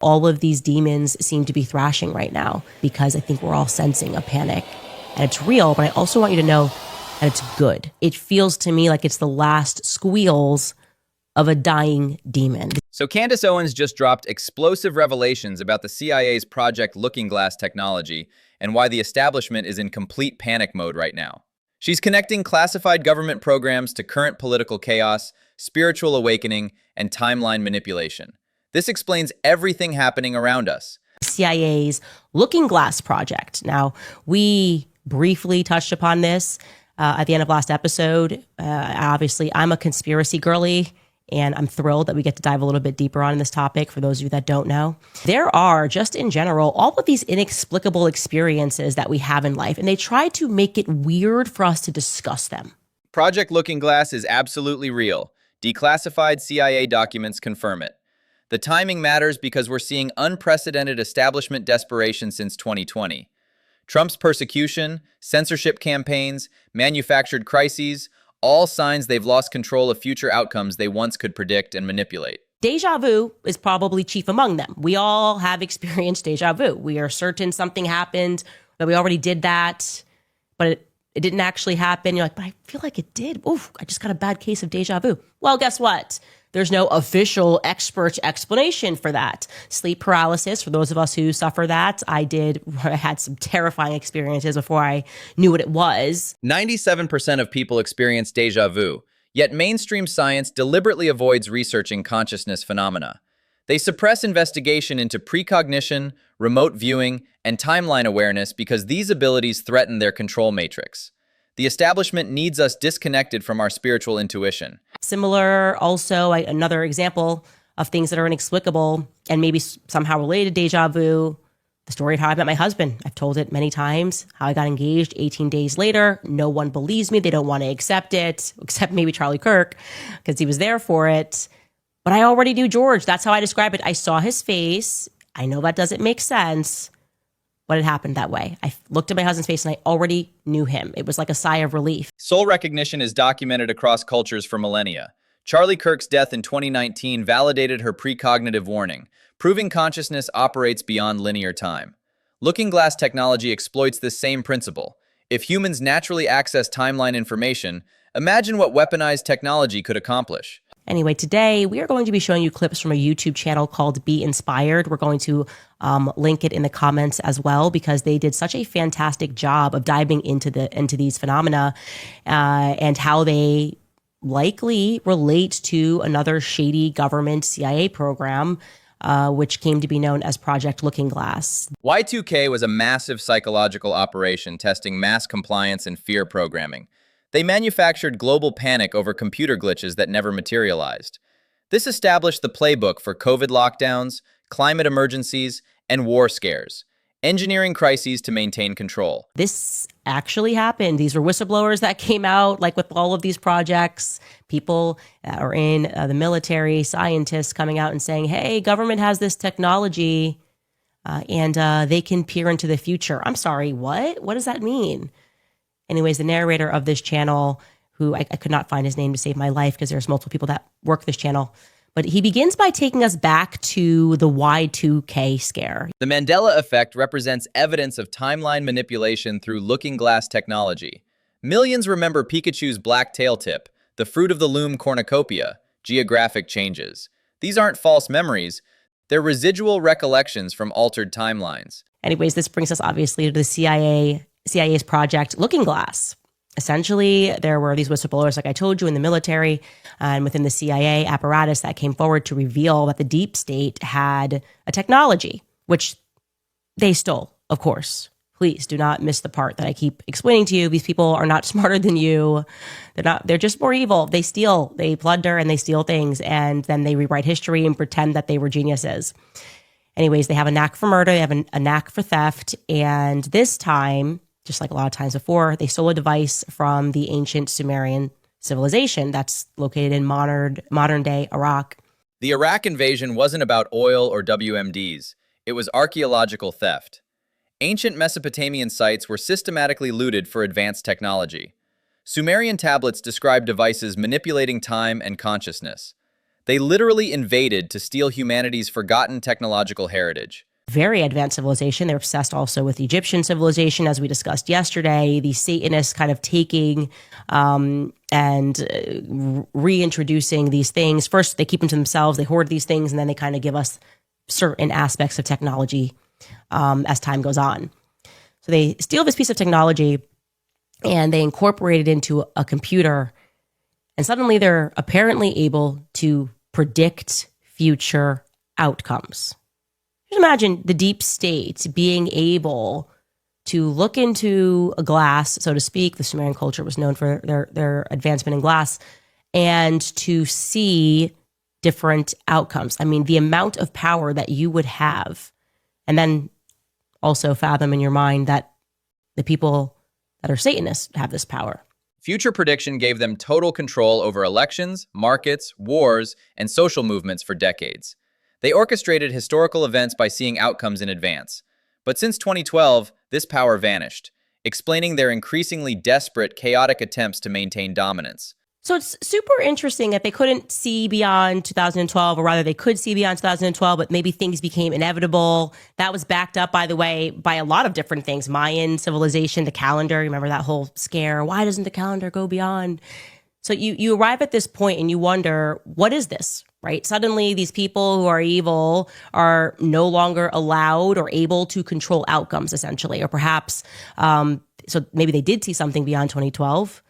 All of these demons seem to be thrashing right now because I think we're all sensing a panic. And it's real, but I also want you to know that it's good. It feels to me like it's the last squeals of a dying demon. So Candace Owens just dropped explosive revelations about the CIA's Project Looking Glass technology and why the establishment is in complete panic mode right now. She's connecting classified government programs to current political chaos, spiritual awakening, and timeline manipulation. This explains everything happening around us. CIA's Looking Glass project. Now, we briefly touched upon this at the end of last episode. Obviously, I'm a conspiracy girly, and I'm thrilled that we get to dive a little bit deeper on this topic for those of you that don't know. There are, just in general, all of these inexplicable experiences that we have in life, and they try to make it weird for us to discuss them. Project Looking Glass is absolutely real. Declassified CIA documents confirm it. The timing matters because we're seeing unprecedented establishment desperation since 2020. Trump's persecution, censorship campaigns, manufactured crises, all signs they've lost control of future outcomes they once could predict and manipulate. Deja vu is probably chief among them. We all have experienced deja vu. We are certain something happened, that we already did that, but it didn't actually happen. You're like, but I feel like it did. Oof, I just got a bad case of deja vu. Well, guess what? There's no official expert explanation for that. Sleep paralysis, for those of us who suffer that, I had some terrifying experiences before I knew what it was. 97% of people experience deja vu, yet mainstream science deliberately avoids researching consciousness phenomena. They suppress investigation into precognition, remote viewing, and timeline awareness because these abilities threaten their control matrix. The establishment needs us disconnected from our spiritual intuition. Similar, also, another example of things that are inexplicable and maybe somehow related to deja vu, the story of how I met my husband. I've told it many times, how I got engaged 18 days later. No one believes me. They don't want to accept it, except maybe Charlie Kirk, because he was there for it. But I already knew George. That's how I describe it. I saw his face. I know that doesn't make sense, but it happened that way. I looked at my husband's face and I already knew him. It was like a sigh of relief. Soul recognition is documented across cultures for millennia. Charlie Kirk's death in 2019 validated her precognitive warning, proving consciousness operates beyond linear time. Looking Glass technology exploits this same principle. If humans naturally access timeline information, imagine what weaponized technology could accomplish. Anyway, today we are going to be showing you clips from a YouTube channel called Be Inspired. We're going to link it in the comments as well because they did such a fantastic job of diving into these phenomena and how they likely relate to another shady government CIA program, which came to be known as Project Looking Glass. Y2K was a massive psychological operation testing mass compliance and fear programming. They manufactured global panic over computer glitches that never materialized. This established the playbook for COVID lockdowns, climate emergencies, and war scares, engineering crises to maintain control. This actually happened. These were whistleblowers that came out, like with all of these projects, people that are in the military, scientists coming out and saying, hey, government has this technology and they can peer into the future. I'm sorry, what? What does that mean? Anyways, the narrator of this channel, who I could not find his name to save my life because there's multiple people that work this channel, but he begins by taking us back to the Y2K scare. The Mandela effect represents evidence of timeline manipulation through Looking Glass technology. Millions remember Pikachu's black tail tip, the fruit of the loom cornucopia, geographic changes. These aren't false memories. They're residual recollections from altered timelines. Anyways, this brings us obviously to the CIA's Project Looking Glass. Essentially, there were these whistleblowers, like I told you, in the military and within the CIA apparatus that came forward to reveal that the deep state had a technology, which they stole, of course. Please do not miss the part that I keep explaining to you. These people are not smarter than you. They're just more evil. They steal, they plunder, and they steal things, and then they rewrite history and pretend that they were geniuses. Anyways, they have a knack for murder, they have a knack for theft, and this time, just like a lot of times before, they stole a device from the ancient Sumerian civilization that's located in modern-day Iraq. The Iraq invasion wasn't about oil or WMDs. It was archaeological theft. Ancient Mesopotamian sites were systematically looted for advanced technology. Sumerian tablets describe devices manipulating time and consciousness. They literally invaded to steal humanity's forgotten technological heritage. Very advanced civilization. They're obsessed also with Egyptian civilization, as we discussed yesterday. The Satanists kind of taking and reintroducing these things. First, they keep them to themselves. They hoard these things, and then they kind of give us certain aspects of technology as time goes on. So they steal this piece of technology and they incorporate it into a computer. And suddenly they're apparently able to predict future outcomes. Just imagine the deep state being able to look into a glass, so to speak. The Sumerian culture was known for their advancement in glass, and to see different outcomes. I mean, the amount of power that you would have, and then also fathom in your mind that the people that are Satanists have this power. Future prediction gave them total control over elections, markets, wars, and social movements for decades. They orchestrated historical events by seeing outcomes in advance. But since 2012, this power vanished, explaining their increasingly desperate, chaotic attempts to maintain dominance. So it's super interesting that they couldn't see beyond 2012, or rather they could see beyond 2012, but maybe things became inevitable. That was backed up, by the way, by a lot of different things. Mayan civilization, the calendar, remember that whole scare? Why doesn't the calendar go beyond? So you arrive at this point and you wonder, what is this, right? Suddenly these people who are evil are no longer allowed or able to control outcomes, essentially. Or perhaps, so maybe they did see something beyond 2012,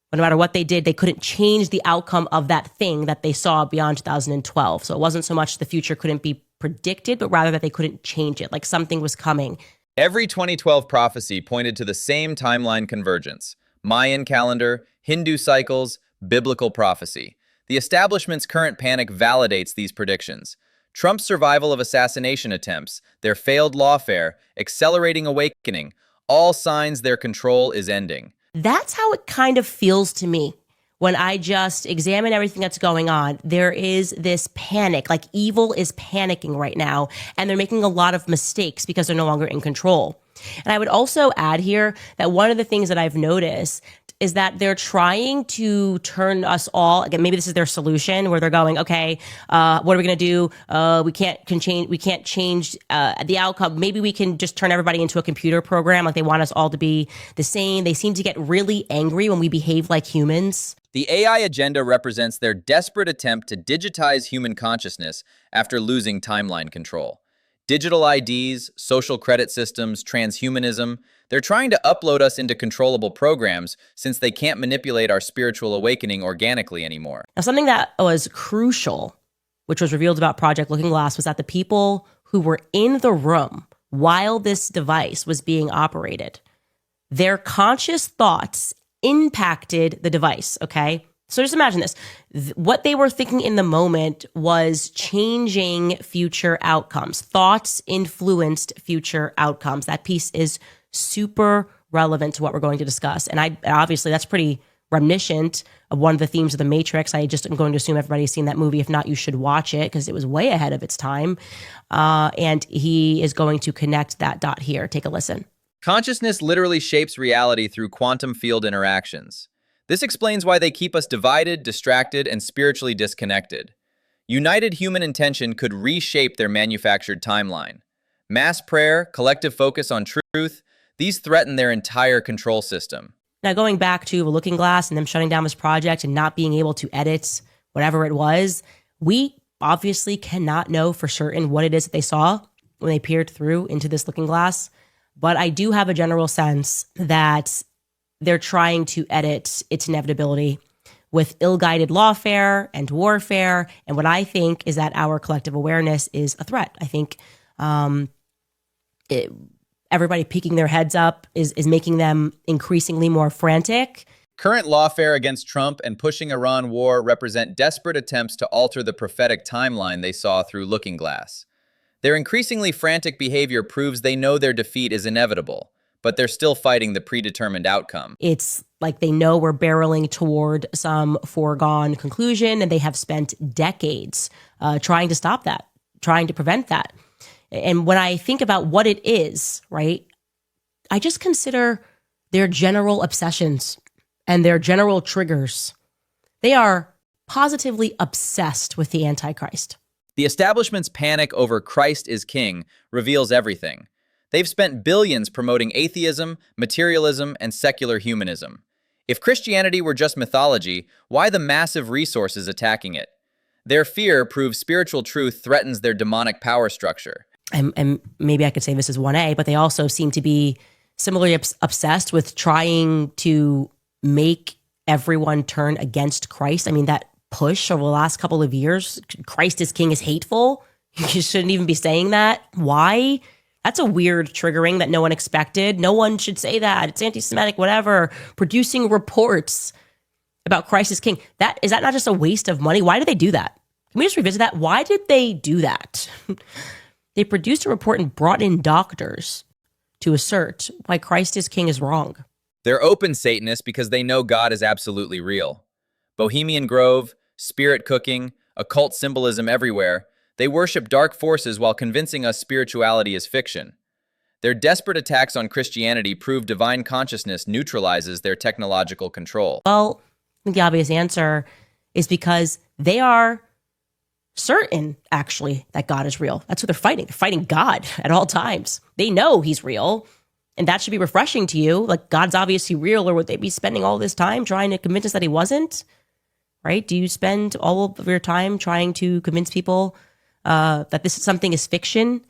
but no matter what they did, they couldn't change the outcome of that thing that they saw beyond 2012. So it wasn't so much the future couldn't be predicted, but rather that they couldn't change it, like something was coming. Every 2012 prophecy pointed to the same timeline convergence: Mayan calendar, Hindu cycles, biblical prophecy. The establishment's current panic validates these predictions. Trump's survival of assassination attempts, their failed lawfare, accelerating awakening, all signs their control is ending. That's how it kind of feels to me when I just examine everything that's going on. There is this panic, like evil is panicking right now, and they're making a lot of mistakes because they're no longer in control. And I would also add here that one of the things that I've noticed is that they're trying to turn us all, again, maybe this is their solution, where they're going, okay, what are we going to do? We can't change the outcome. Maybe we can just turn everybody into a computer program. Like they want us all to be the same. They seem to get really angry when we behave like humans. The AI agenda represents their desperate attempt to digitize human consciousness after losing timeline control. Digital IDs, social credit systems, transhumanism, they're trying to upload us into controllable programs since they can't manipulate our spiritual awakening organically anymore. Now, something that was crucial, which was revealed about Project Looking Glass, was that the people who were in the room while this device was being operated, their conscious thoughts impacted the device, okay? So just imagine this. What they were thinking in the moment was changing future outcomes. Thoughts influenced future outcomes. That piece is super relevant to what we're going to discuss. And obviously that's pretty reminiscent of one of the themes of The Matrix. I just am going to assume everybody's seen that movie. If not, you should watch it because it was way ahead of its time. And he is going to connect that dot here. Take a listen. Consciousness literally shapes reality through quantum field interactions. This explains why they keep us divided, distracted, and spiritually disconnected. United human intention could reshape their manufactured timeline. Mass prayer, collective focus on truth, these threaten their entire control system. Now, going back to Looking Glass and them shutting down this project and not being able to edit whatever it was, we obviously cannot know for certain what it is that they saw when they peered through into this Looking Glass. But I do have a general sense that they're trying to edit its inevitability with ill-guided lawfare and warfare. And what I think is that our collective awareness is a threat. I think everybody peeking their heads up is making them increasingly more frantic. Current lawfare against Trump and pushing Iran war represent desperate attempts to alter the prophetic timeline they saw through Looking Glass. Their increasingly frantic behavior proves they know their defeat is inevitable, but they're still fighting the predetermined outcome. It's like they know we're barreling toward some foregone conclusion, and they have spent decades trying to stop that, trying to prevent that. And when I think about what it is, right, I just consider their general obsessions and their general triggers. They are positively obsessed with the Antichrist. The establishment's panic over Christ is King reveals everything. They've spent billions promoting atheism, materialism, and secular humanism. If Christianity were just mythology, why the massive resources attacking it? Their fear proves spiritual truth threatens their demonic power structure. And maybe I could say this is 1A, but they also seem to be similarly obsessed with trying to make everyone turn against Christ. I mean, that push over the last couple of years, Christ is King, is hateful. You shouldn't even be saying that. Why? That's a weird triggering that no one expected. No one should say that. It's anti-Semitic, whatever. Producing reports about Christ is King. Is that not just a waste of money? Why did they do that? Can we just revisit that? Why did they do that? They produced a report and brought in doctors to assert why Christ is King is wrong. They're open Satanists because they know God is absolutely real. Bohemian Grove, spirit cooking, occult symbolism everywhere. They worship dark forces while convincing us spirituality is fiction. Their desperate attacks on Christianity prove divine consciousness neutralizes their technological control. Well, I think the obvious answer is because they are certain, actually, that God is real. That's what they're fighting. They're fighting God at all times. They know he's real, and that should be refreshing to you. Like, God's obviously real, or would they be spending all this time trying to convince us that he wasn't? Right? Do you spend all of your time trying to convince people that this is something is fiction?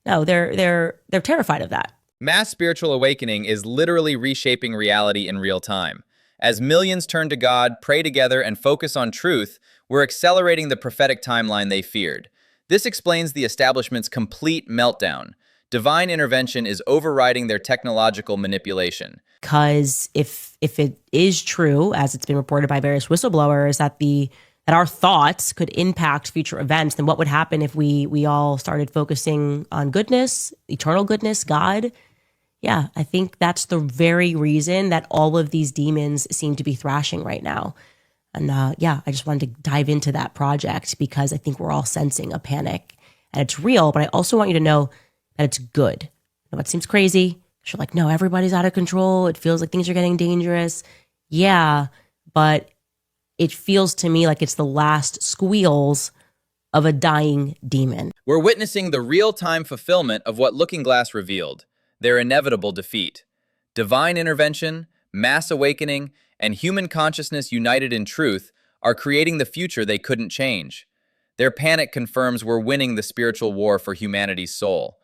No, they're terrified of that. Mass spiritual awakening is literally reshaping reality in real time. As millions turn to God, pray together, and focus on truth, we're accelerating the prophetic timeline they feared. This explains the establishment's complete meltdown. Divine intervention is overriding their technological manipulation. Because if it is true, as it's been reported by various whistleblowers, that our thoughts could impact future events, then what would happen if we all started focusing on goodness, eternal goodness, God? Yeah, I think that's the very reason that all of these demons seem to be thrashing right now. And I just wanted to dive into that project because I think we're all sensing a panic and it's real, but I also want you to know that it's good. Now, it seems crazy. You're like, no, everybody's out of control. It feels like things are getting dangerous. Yeah, but it feels to me like it's the last squeals of a dying demon. We're witnessing the real-time fulfillment of what Looking Glass revealed, their inevitable defeat. Divine intervention, mass awakening, and human consciousness united in truth are creating the future they couldn't change. Their panic confirms we're winning the spiritual war for humanity's soul.